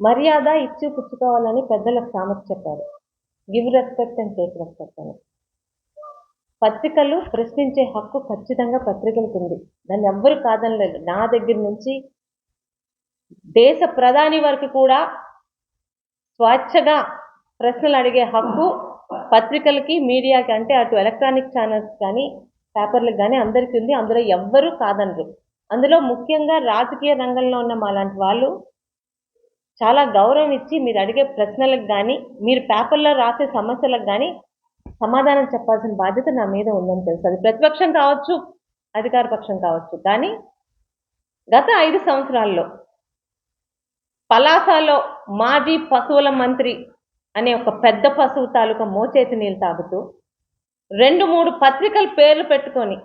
మర్యాద ఇచ్చి పుచ్చుకోవాలని పెద్దలకు సామెత చెప్పారు. Give respect and take respect అని. పత్రికలు ప్రశ్నించే హక్కు ఖచ్చితంగా పత్రికలకు ఉంది. దాన్ని ఎవ్వరు కాదనలేదు. నా దగ్గర నుంచి దేశ ప్రధాని వరకు కూడా స్వేచ్ఛగా ప్రశ్నలు అడిగే హక్కు పత్రికలకి, మీడియాకి, అంటే అటు ఎలక్ట్రానిక్ ఛానల్స్ కానీ పేపర్లకు కానీ అందరికీ ఉంది. అందులో ఎవ్వరూ కాదనరు. అందులో ముఖ్యంగా రాజకీయ రంగంలో ఉన్న మాలాంటి వాళ్ళు చాలా గౌరవం ఇచ్చి మీరు అడిగే ప్రశ్నలకు కానీ, మీరు పేపర్లో రాసే సమస్యలకు కానీ సమాధానం చెప్పాల్సిన బాధ్యత నా మీద ఉందని తెలుసు. అది ప్రతిపక్షం కావచ్చు, అధికార పక్షం కావచ్చు. కానీ గత 5 సంవత్సరాల్లో పలాసలో మాజీ పశువుల మంత్రి అనే ఒక పెద్ద పశువు తాలూకా మోచేతి నీళ్ళు తాగుతూ 2-3 పత్రికల పేర్లు పెట్టుకొని,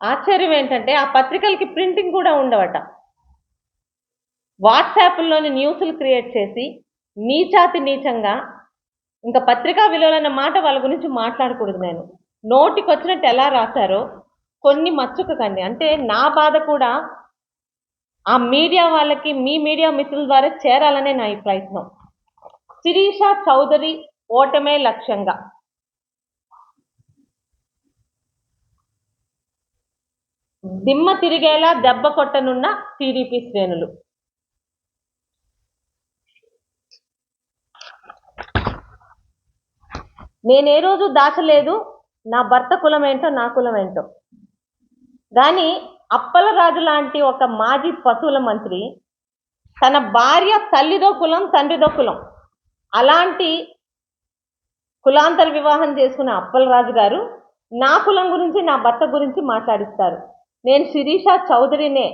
ఆశ్చర్యం ఏంటంటే ఆ పత్రికలకి ప్రింటింగ్ కూడా ఉండవట, వాట్సాప్లోని న్యూస్లు క్రియేట్ చేసి నీచాతి నీచంగా, ఇంకా పత్రికా విలువలన్న మాట వాళ్ళ గురించి మాట్లాడకూడదు. నేను నోటికి వచ్చినట్టు ఎలా రాశారో కొన్ని మచ్చుకండి. అంటే నా బాధ కూడా ఆ మీడియా వాళ్ళకి, మీ మీడియా మిత్రుల ద్వారా చేరాలనే నా ఈ ప్రయత్నం. శిరీష చౌదరి ఓటమే లక్ష్యంగా. దిమ్మ తిరిగేలా దెబ్బ కొట్టనున్న టీడీపీ శ్రేణులు. నేనే రోజు దాచలేదు నా భర్త కులం ఏంటో, నా కులం ఏంటో. కానీ అప్పలరాజు లాంటి ఒక మాజీ పశువుల మంత్రి తన భార్య తల్లిదో కులం, తండ్రిదో కులం, అలాంటి కులాంతర వివాహం చేసుకున్న అప్పలరాజు గారు నా కులం గురించి, నా భర్త గురించి మాట్లాడిస్తారు. నేను శిరీష చౌదరినే,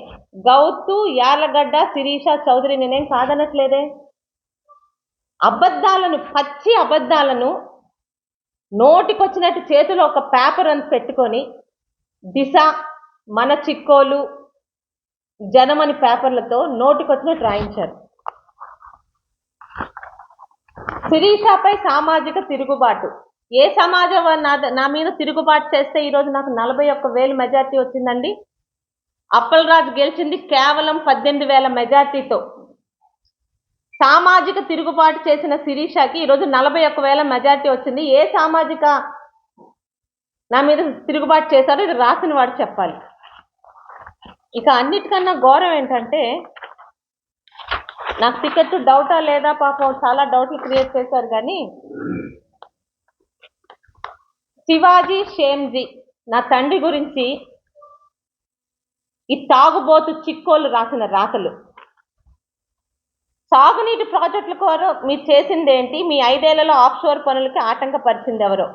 గౌతు యార్లగడ్డ శిరీష చౌదరిని నేను కాదనట్లేదే. అబద్ధాలను, పచ్చి అబద్ధాలను నోటికొచ్చినట్టు చేతిలో ఒక పేపర్ అని పెట్టుకొని దిశ, మన చిక్కోలు, జనమని పేపర్లతో నోటికొచ్చినట్టు రాయించారు. శిరీషపై సామాజిక తిరుగుబాటు. ఏ సమాజం నా మీద తిరుగుబాటు చేస్తే ఈరోజు నాకు 41,000 మెజార్టీ వచ్చిందండి. అప్పలరాజు గెలిచింది కేవలం 18,000 మెజార్టీతో. సామాజిక తిరుగుబాటు చేసిన శిరీషకి ఈరోజు 41,000 మెజార్టీ వచ్చింది. ఏ సామాజిక నా మీద తిరుగుబాటు చేశారో ఇది రాసిన వాడు చెప్పాలి. ఇక అన్నిటికన్నా ఘోరం ఏంటంటే, నాకు టికెట్ డౌటా లేదా, పాపం చాలా డౌట్లు క్రియేట్ చేశారు. కానీ శివాజీ షేమ్జీ నా తండ్రి గురించి ఈ తాగుబోతు చిక్కోలు రాసిన రాతలు. సాగునీటి ప్రాజెక్టుల కోరు మీరు చేసింది ఏంటి? మీ 5 ఏళ్లలో ఆఫ్షోర్ పనులకి ఆటంకపరిచింది ఎవరో?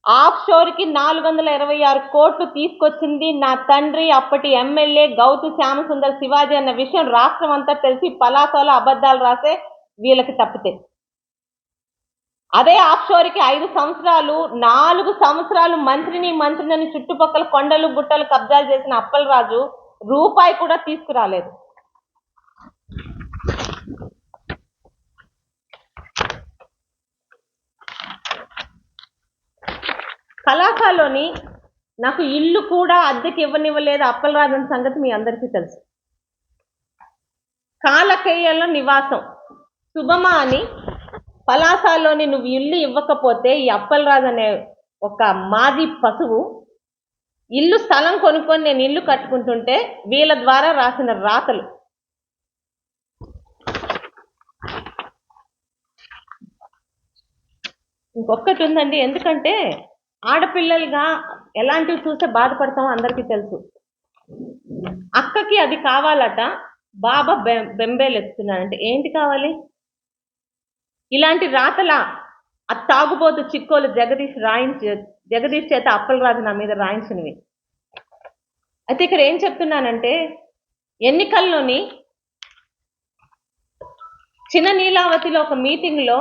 ఆఫ్షోర్కి 426 కోట్లు తీసుకొచ్చింది నా తండ్రి, అప్పటి ఎమ్మెల్యే గౌతు శ్యామసుందర్ శివాజీ అన్న విషయం రాష్ట్రం అంతా తెలిసి పలాసలో అబద్ధాలు రాసే వీళ్ళకి తప్పితే, అదే ఆఫ్షోర్కి 5 సంవత్సరాలు, 4 సంవత్సరాలు మంత్రిని చుట్టుపక్కల కొండలు గుట్టలు కబ్జాలు చేసిన అప్పలరాజు రూపాయి కూడా తీసుకురాలేదు. కళాశాలలోని నాకు ఇల్లు కూడా అద్దెకి ఇవ్వనివ్వలేదు అప్పలరాజు అన్న సంగతి మీ అందరికీ తెలుసు. కాలకేయంలో నివాసం శుభమా అని పలాసలోని నువ్వు ఇల్లు ఇవ్వకపోతే ఈ అప్పలరాజు అనే ఒక మాజీ పశువు ఇల్లు స్థలం కొనుక్కొని నేను ఇల్లు కట్టుకుంటుంటే వీళ్ళ ద్వారా రాసిన రాతలు. ఇంకొకటి ఉందండి, ఎందుకంటే ఆడపిల్లలుగా ఎలాంటివి చూస్తే బాధపడతామో అందరికీ తెలుసు. అక్కకి అది కావాలట, బాబా బెంబేలు ఎత్తున్నానంటే ఏంటి కావాలి? ఇలాంటి రాతల ఆ తాగుబోతు చిక్కోలు జగదీష్ చేత అప్పలరాజు నా మీద రాయించినవి. అయితే ఇక్కడ ఏం చెప్తున్నానంటే, ఎన్నికల్లోని చిన్న నీలావతిలో ఒక మీటింగ్లో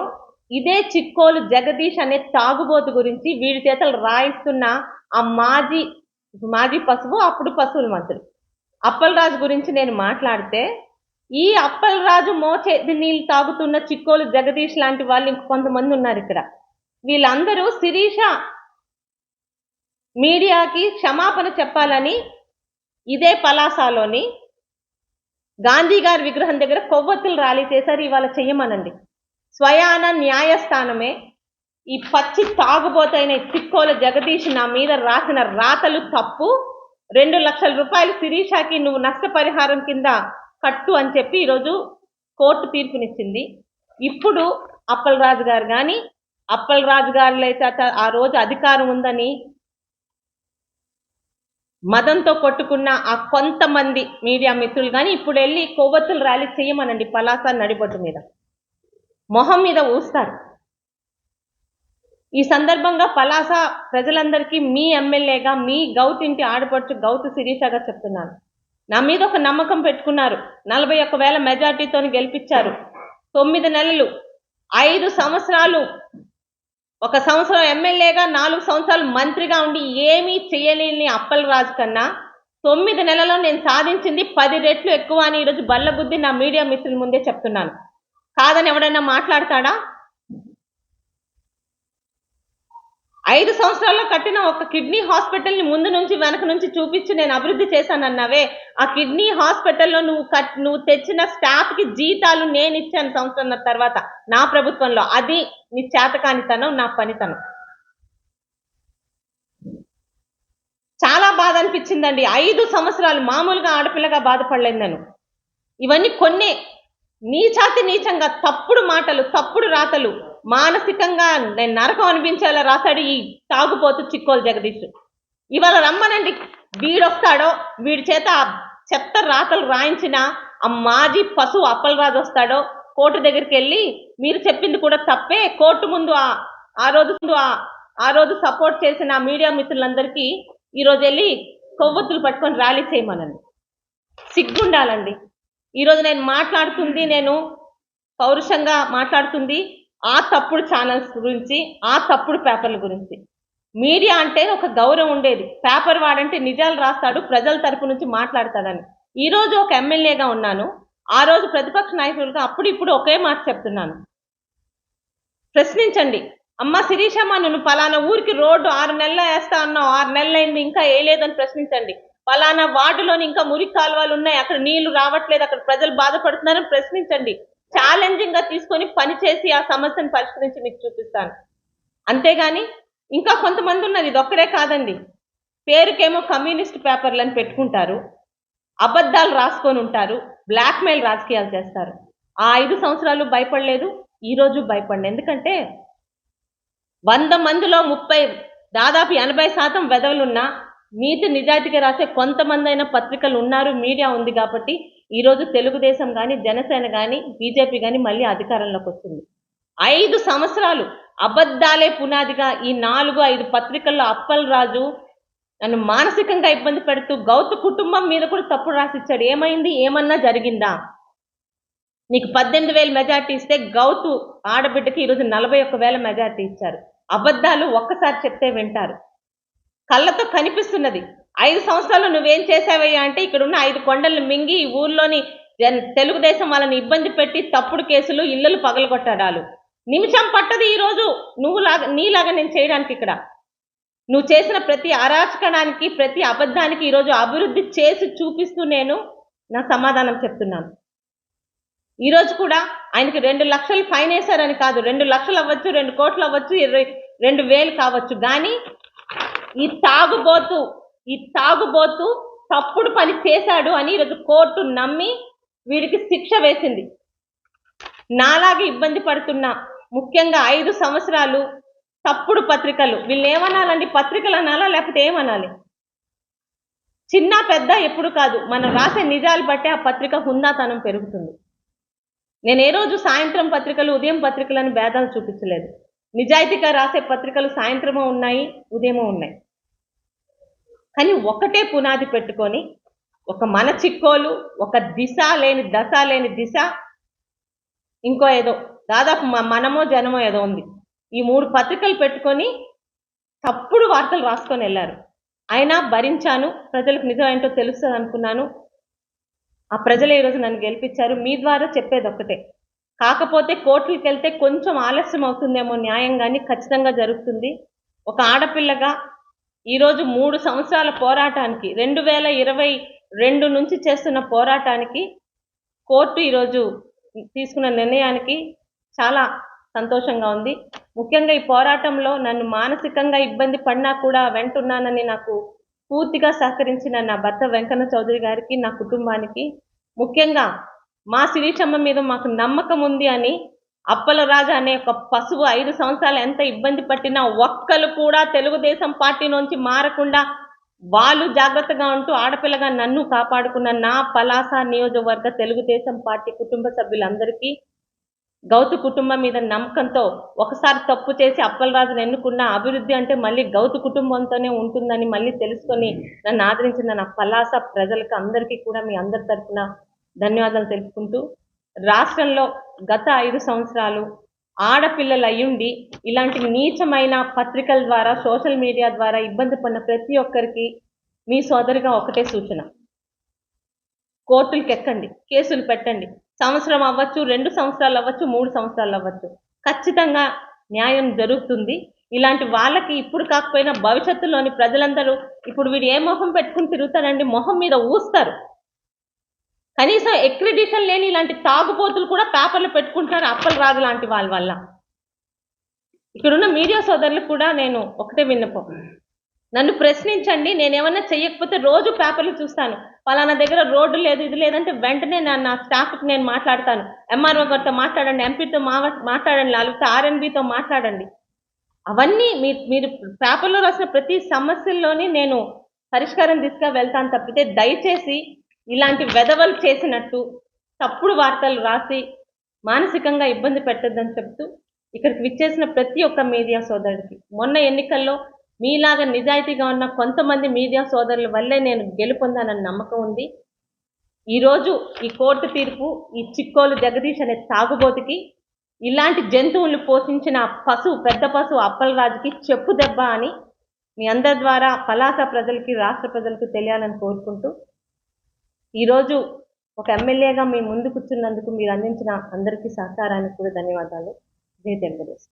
ఇదే చిక్కోలు జగదీష్ అనే తాగుబోతు గురించి వీడి చేతలు రాయిస్తున్న ఆ మాజీ పశువు, అప్పుడు పశువుల మంత్రి అప్పలరాజు గురించి నేను మాట్లాడితే, ఈ అప్పలరాజు మోచేతి నీళ్ళు తాగుతున్న చిక్కోలు జగదీష్ లాంటి వాళ్ళు ఇంకొంతమంది ఉన్నారు ఇక్కడ. వీళ్ళందరూ శిరీష మీడియాకి క్షమాపణ చెప్పాలని ఇదే పలాసలోని గాంధీ గారి విగ్రహం దగ్గర కొవ్వొత్తులు ర్యాలీ చేశారు, ఇవాళ చెయ్యమనండి. స్వయాన న్యాయస్థానమే ఈ పచ్చి తాగుబోతైన చిక్కోల జగదీష్ నా మీద రాసిన రాతలు తప్పు, 2 లక్షల రూపాయలు శిరీషకి నువ్వు నష్టపరిహారం కింద కట్టు అని చెప్పి ఈరోజు కోర్టు తీర్పునిచ్చింది. ఇప్పుడు అప్పలరాజు గారు కానీ, అప్పలరాజు గారు అయితే ఆ రోజు అధికారం ఉందని మదంతో కొట్టుకున్న ఆ కొంతమంది మీడియా మిత్రులు కానీ ఇప్పుడు వెళ్ళి కొవ్వొత్తులు ర్యాలీ చేయమనండి పలాస నడిబొట్టు మీద, మొహం మీద ఊస్తారు. ఈ సందర్భంగా పలాస ప్రజలందరికీ మీ ఎమ్మెల్యేగా, మీ గౌతింటి ఆడపడుచు గౌతు శిరీషగా చెప్తున్నాను, నా మీద ఒక నమ్మకం పెట్టుకున్నారు, 41,000 మెజార్టీతో గెలిపించారు. 9 నెలలు, 5 సంవత్సరాలు, 1 సంవత్సరం ఎమ్మెల్యేగా, 4 సంవత్సరాలు మంత్రిగా ఉండి ఏమీ చేయలేని అప్పలరాజు కన్నా 9 నెలల్లో నేను సాధించింది 10 రెట్లు ఎక్కువ అని ఈరోజు బల్లగుద్ది నా మీడియా మిత్రుల ముందే చెప్తున్నాను. కాదని ఎవడైనా మాట్లాడతాడా? 5 సంవత్సరాల్లో కట్టిన ఒక కిడ్నీ హాస్పిటల్ని ముందు నుంచి వెనక నుంచి చూపించి నేను అభివృద్ధి చేశానన్నావే, ఆ కిడ్నీ హాస్పిటల్లో నువ్వు తెచ్చిన స్టాఫ్కి జీతాలు నేను ఇచ్చాను సంవత్సరం తర్వాత నా ప్రభుత్వంలో. అది నీ చేతకానితనం, నా పనితనం. చాలా బాధ అనిపించిందండి. 5 సంవత్సరాలు మామూలుగా ఆడపిల్లగా బాధపడలేదు నేను. ఇవన్నీ కొన్ని నీచంగా తప్పుడు మాటలు, తప్పుడు రాతలు, మానసికంగా నేను నరకం అనిపించేలా రాశాడు ఈ తాగుపోతు చిక్కోలు జగదీష్. ఇవాళ రమ్మనండి, వీడొస్తాడో, వీడి చేత చెత్త రాతలు రాయించిన ఆ మాజీ పశువు అప్పలరాజు వస్తాడో, కోర్టు దగ్గరికి వెళ్ళి మీరు చెప్పింది కూడా తప్పే, కోర్టు ముందు ఆ రోజు సపోర్ట్ చేసిన మీడియా మిత్రులందరికీ ఈరోజు వెళ్ళి కొవ్వొత్తులు పట్టుకొని ర్యాలీ చేయమనండి. సిగ్గుండాలండి. ఈరోజు నేను మాట్లాడుతుంది, నేను పౌరుషంగా మాట్లాడుతుంది ఆ తప్పుడు ఛానల్స్ గురించి, ఆ తప్పుడు పేపర్ల గురించి. మీడియా అంటే ఒక గౌరవం ఉండేది, పేపర్ వాడంటే నిజాలు రాస్తాడు, ప్రజల తరపు నుంచి మాట్లాడతాడని. ఈరోజు ఒక ఎమ్మెల్యేగా ఉన్నాను, ఆ రోజు ప్రతిపక్ష నాయకులుగా అప్పుడు ఒకే మాట చెప్తున్నాను, ప్రశ్నించండి. అమ్మ శిరీషమ్మ, నువ్వు పలానా ఊరికి రోడ్డు 6 నెలలు వేస్తా అన్నావు, 6 నెలలైంది ఇంకా వేయలేదని ప్రశ్నించండి. పలానా వార్డులోని ఇంకా మురికి కాలువలు ఉన్నాయి, అక్కడ నీళ్లు రావట్లేదు, అక్కడ ప్రజలు బాధపడుతున్నారని ప్రశ్నించండి. ఛాలెంజింగ్ గా తీసుకొని పనిచేసి ఆ సమస్యను పరిష్కరించి మీకు చూపిస్తాను. అంతేగాని ఇంకా కొంతమంది ఉన్నది, ఇది ఒక్కడే కాదండి, పేరుకేమో కమ్యూనిస్ట్ పేపర్లను పెట్టుకుంటారు, అబద్ధాలు రాసుకొని ఉంటారు, బ్లాక్మెయిల్ రాజకీయాలు చేస్తారు. ఆ 5 సంవత్సరాలు భయపడలేదు, ఈరోజు భయపడలేదు. ఎందుకంటే 100 మందిలో దాదాపు 80% వెధవలున్నా నీతి నిజాయితీగా రాసే కొంతమంది అయిన పత్రికలు ఉన్నారు, మీడియా ఉంది కాబట్టి ఈరోజు తెలుగుదేశం కానీ, జనసేన కానీ, బీజేపీ కానీ మళ్ళీ అధికారంలోకి వచ్చింది. 5 సంవత్సరాలు అబద్ధాలే పునాదిగా ఈ 4-5 పత్రికల్లో అప్పలరాజు నన్ను మానసికంగా ఇబ్బంది పెడుతూ గౌతు కుటుంబం మీద కూడా తప్పుడు రాసిచ్చాడు. ఏమైంది? ఏమన్నా జరిగిందా? నీకు 18,000 మెజార్టీ ఇస్తే గౌతు ఆడబిడ్డకి ఈరోజు 41,000 మెజార్టీ ఇచ్చారు. అబద్ధాలు ఒక్కసారి చెప్తే వింటారు, కళ్ళతో కనిపిస్తున్నది. 5 సంవత్సరాలు నువ్వేం చేసావయ్యా అంటే ఇక్కడున్న 5 కొండలను మింగి ఈ ఊర్లోని తెలుగుదేశం వాళ్ళని ఇబ్బంది పెట్టి తప్పుడు కేసులు, ఇళ్ళలు పగలగొట్టడాలు. నిమిషం పట్టదు ఈరోజు నీలాగా నేను చేయడానికి. ఇక్కడ నువ్వు చేసిన ప్రతి అరాచకడానికి, ప్రతి అబద్ధానికి ఈరోజు అభివృద్ధి చేసి చూపిస్తూ నేను నా సమాధానం చెప్తున్నాను. ఈరోజు కూడా ఆయనకి 2 లక్షలు ఫైన్ వేశారని కాదు, 2 లక్షలు అవ్వచ్చు, 2 కోట్లు అవ్వచ్చు, 22,000 కావచ్చు, కానీ ఈ తాగుబోతు తప్పుడు పని చేశాడు అని ఈరోజు కోర్టు నమ్మి వీడికి శిక్ష వేసింది. నాలాగే ఇబ్బంది పడుతున్నా, ముఖ్యంగా 5 సంవత్సరాలు తప్పుడు పత్రికలు, వీళ్ళు ఏమనాలండి? పత్రికలు అనాలా లేకపోతే ఏమనాలి? చిన్న పెద్ద ఎప్పుడు కాదు, మనం రాసే నిజాలు బట్టే ఆ పత్రిక హుందాతనం పెరుగుతుంది. నేను ఏ రోజు సాయంత్రం పత్రికలు, ఉదయం పత్రికలను భేదాలు చూపించలేదు. నిజాయితీగా రాసే పత్రికలు సాయంత్రమో ఉన్నాయి, ఉదయమో ఉన్నాయి. కానీ ఒకటే పునాది పెట్టుకొని ఒక మన చిక్కోలు, ఒక దశ లేని దిశ, ఇంకో ఏదో దాదాపు మనమో జనమో ఏదో ఉంది, ఈ 3 పత్రికలు పెట్టుకొని తప్పుడు వార్తలు రాసుకొని వెళ్ళారు. అయినా భరించాను, ప్రజలకు నిజం ఏంటో తెలుస్తుంది అనుకున్నాను. ఆ ప్రజలే ఈరోజు నన్ను గెలిపించారు. మీ ద్వారా చెప్పేది ఒక్కటే, కాకపోతే కోర్టులకు వెళ్తే కొంచెం ఆలస్యం అవుతుందేమో న్యాయం, కానీ ఖచ్చితంగా జరుగుతుంది. ఒక ఆడపిల్లగా ఈరోజు 3 సంవత్సరాల పోరాటానికి, 2022 నుంచి చేస్తున్న పోరాటానికి కోర్టు ఈరోజు తీసుకున్న నిర్ణయానికి చాలా సంతోషంగా ఉంది. ముఖ్యంగా ఈ పోరాటంలో నన్ను మానసికంగా ఇబ్బంది పడినా కూడా వెంటున్నానని నాకు పూర్తిగా సహకరించిన నా భర్త వెంకన్న చౌదరి గారికి, నా కుటుంబానికి, ముఖ్యంగా మా శిరీషమ్మ మీద మాకు నమ్మకం ఉంది అని అప్పలరాజు అనే ఒక పశువు 5 సంవత్సరాలు ఎంత ఇబ్బంది పట్టినా ఒక్కళ్ళు కూడా తెలుగుదేశం పార్టీ నుంచి మారకుండా వాళ్ళు జాగ్రత్తగా ఉంటూ ఆడపిల్లగా నన్ను కాపాడుకున్న నా పలాస నియోజకవర్గ తెలుగుదేశం పార్టీ కుటుంబ సభ్యులందరికీ, గౌతు కుటుంబం మీద నమ్మకంతో ఒకసారి తప్పు చేసి అప్పలరాజును ఎన్నుకున్న అభివృద్ధి అంటే మళ్ళీ గౌతు కుటుంబంతోనే ఉంటుందని మళ్ళీ తెలుసుకొని నన్ను ఆదరించిన నా పలాస ప్రజలకు అందరికీ కూడా మీ అందరి తరఫున ధన్యవాదాలు తెలుపుకుంటూ, రాష్ట్రంలో గత 5 సంవత్సరాలు ఆడపిల్లలు అయ్యుండి ఇలాంటి నీచమైన పత్రికల ద్వారా, సోషల్ మీడియా ద్వారా ఇబ్బంది పడిన ప్రతి ఒక్కరికి మీ సోదరిగా ఒకటే సూచన: కోర్టులకు ఎక్కండి, కేసులు పెట్టండి. సంవత్సరం అవ్వచ్చు, 2 సంవత్సరాలు అవ్వచ్చు, 3 సంవత్సరాలు అవ్వచ్చు, ఖచ్చితంగా న్యాయం జరుగుతుంది. ఇలాంటి వాళ్ళకి ఇప్పుడు కాకపోయినా భవిష్యత్తులోని ప్రజలందరూ ఇప్పుడు వీడు ఏ మొహం పెట్టుకుని తిరుగుతారండి, మొహం మీద ఊస్తారు. కనీసం ఎక్రిడిషన్ లేని ఇలాంటి తాగుబోతులు కూడా పేపర్లు పెట్టుకుంటారు అప్పలరాజు లాంటి వాళ్ళ వల్ల. ఇక్కడున్న మీడియా సోదరులకు కూడా నేను ఒకటే విన్నపం: నన్ను ప్రశ్నించండి, నేనేమన్నా చెయ్యకపోతే రోజు పేపర్లు చూస్తాను. పలానా దగ్గర రోడ్డు లేదు, ఇది లేదంటే వెంటనే నా స్టాఫ్కి నేను మాట్లాడతాను. ఎంఆర్ఓ గారితో మాట్లాడండి, ఎంపీతో మాట్లాడండి, లేకపోతే ఆర్ఎన్బితో మాట్లాడండి. అవన్నీ మీరు పేపర్లో రాసిన ప్రతి సమస్యల్లోని నేను పరిష్కారం తీసుకు వెళ్తాను తప్పితే దయచేసి ఇలాంటి వెధవలు చేసినట్టు తప్పుడు వార్తలు రాసి మానసికంగా ఇబ్బంది పెట్టద్దని చెప్తూ, ఇక్కడికి విచ్చేసిన ప్రతి ఒక్క మీడియా సోదరుడికి, మొన్న ఎన్నికల్లో మీలాగా నిజాయితీగా ఉన్న కొంతమంది మీడియా సోదరుల వల్లే నేను గెలుపొందానన్న నమ్మకం ఉంది. ఈరోజు ఈ కోర్టు తీర్పు ఈ చిక్కోలు జగదీష్ అనే తాగుబోతుకి, ఇలాంటి జంతువులు పోషించిన పెద్ద పశువు అప్పలరాజుకి చెప్పు దెబ్బ అని మీ అందరి ద్వారా పలాస ప్రజలకి, రాష్ట్ర ప్రజలకు తెలియాలని కోరుకుంటూ, ఈరోజు ఒక ఎమ్మెల్యేగా మీ ముందు కూర్చున్నందుకు మీరు అందించిన అందరికీ సహకారానికి కూడా ధన్యవాదాలు. జై తెలుగుదేశం.